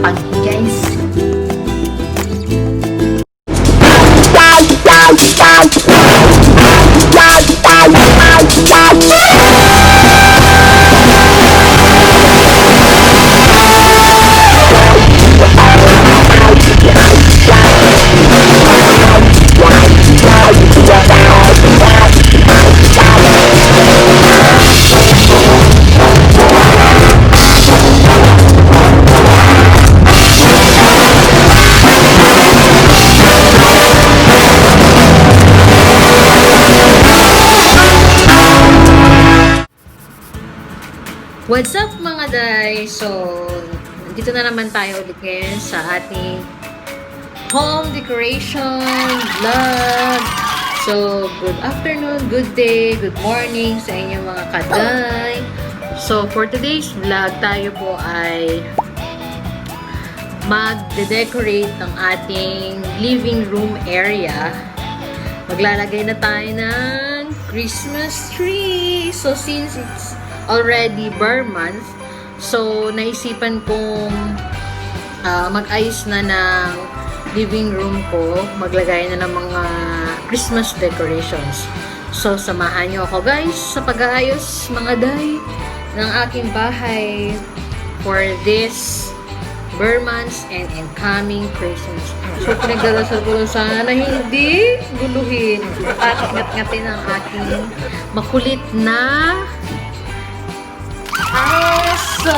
pumpkin, guys. What's up mga day? So, dito na naman tayo ulit ngayon sa ating home decoration vlog. So, good afternoon, good day, good morning sa inyong mga kaday. So, for today's vlog, tayo po ay mag-decorate ng ating living room area. Maglalagay na tayo ng Christmas tree. So, since it's already Bar month, so naisipan kong mag-ayos na ng living room ko, maglagay na ng mga Christmas decorations. So samahan nyo ako guys sa pag-aayos mga day ng aking bahay for this Bar months and incoming Christmas. So pinagdadasal ko lang sana hindi guluhin at ngat-ngatin ang aking makulit na aso.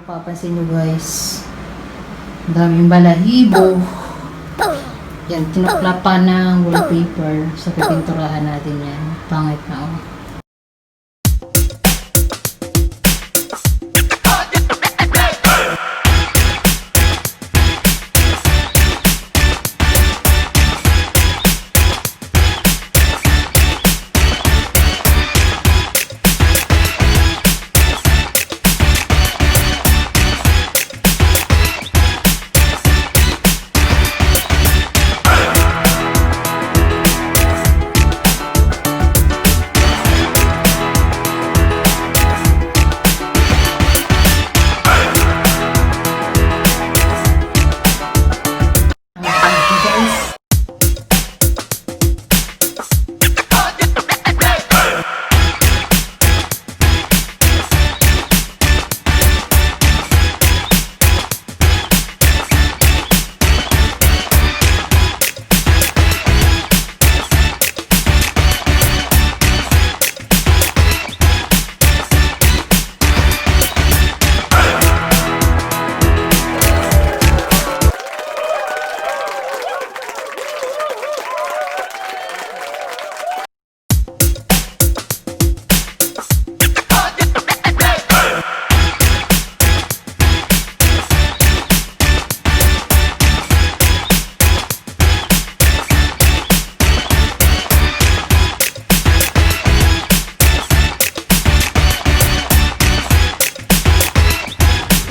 Mapapansin nyo guys, ang daming balahibo. Yan, tinukla pa ng wallpaper. So, pipinturahan natin yan. Pangit na oh.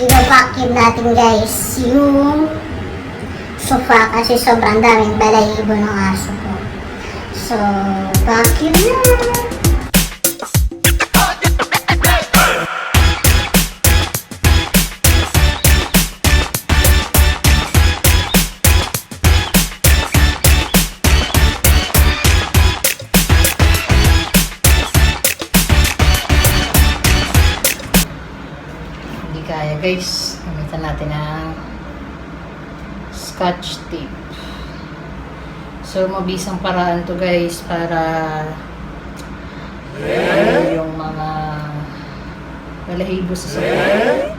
I-vacuum natin guys yung sofa kasi sobrang daming balahibo ng aso ko. So, vacuum na! guys, gamitan natin ng scotch tape. So, mabisang paraan to guys para yung mga balahibo sa sofa.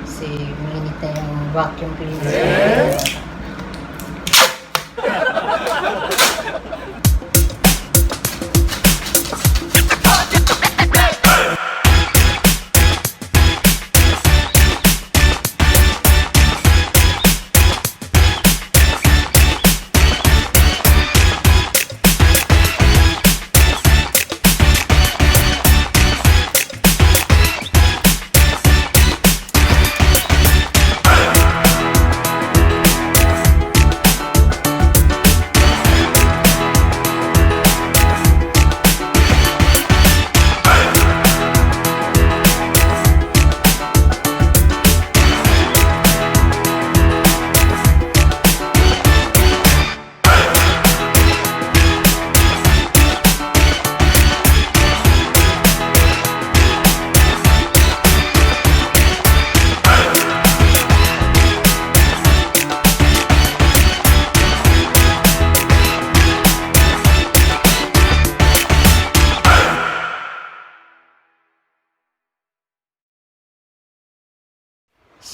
Kasi mainit na yung vacuum cleaner.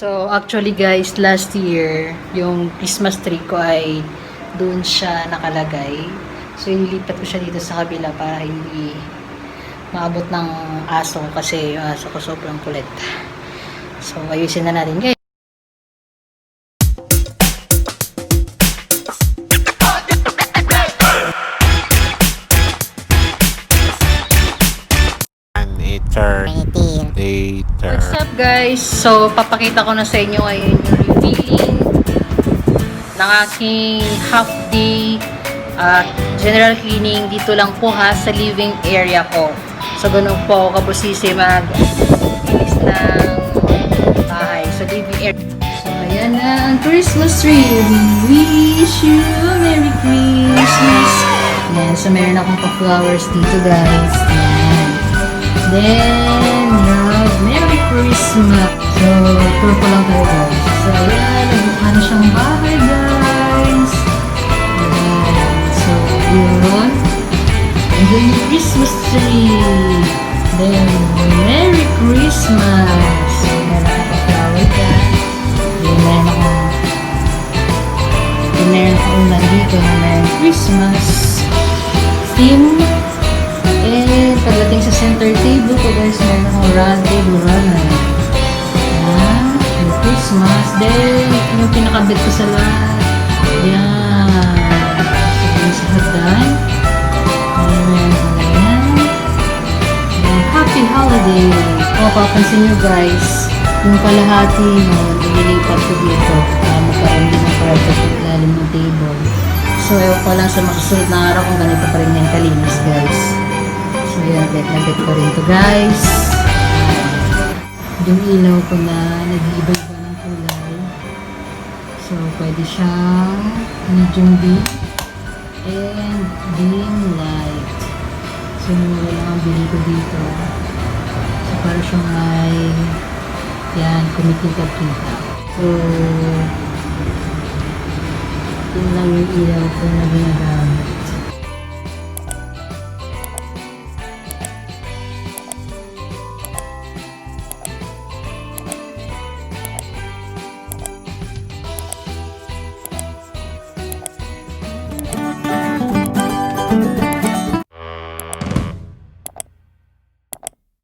So, actually guys, last year, yung Christmas tree ko ay doon siya nakalagay. So, inilipat ko siya dito sa kabila para hindi maabot ng aso kasi yung aso ko sobrang kulit. So, ayusin na natin guys. Later. What's up guys? So, papakita ko na sa inyo ngayon yung revealing ng aking half day general cleaning dito lang po ha sa living area ko. So, ganun po ako kabusisi mag-inis ng bahay. So, living area. So, ayan na ang Christmas tree. We wish you a Merry Christmas. Ayan. So, meron akong pa-flowers dito guys. Ayan. Then, Merry Christmas. So, tour ko lang tayo guys. So, ayan, nagmukha na siyang bahay guys. Ayan. So, yun. And then yung Christmas tree. Then, Merry Christmas. Meron akong flower dyan. Then, meron akong ulan dito na Merry Christmas theme. And pagdating sa center table ko guys, meron akong round table runner. Merry Christmas. Then, yung pinakabit ko sa lahat. Yan. So, sa hagdan. Ayan. Happy holiday. O, papansin nyo guys, yung kalahati mo, nililipat ko dito. Magkaroon din ng project sa ilalim ng table. So, ewan ko lang sa masusunod na araw kung ganito pa rin yan kalinis guys. So, yan, bet ko rin to guys. Yung ilaw ko na nag-iiba-iba ng kulay. So, pwede siyang medium beam and dim light. So, wala lang ang bili ko dito. So, para siyang may yan, kumikitab-kitab. So, yun lang yung ilaw ko na ginagamit.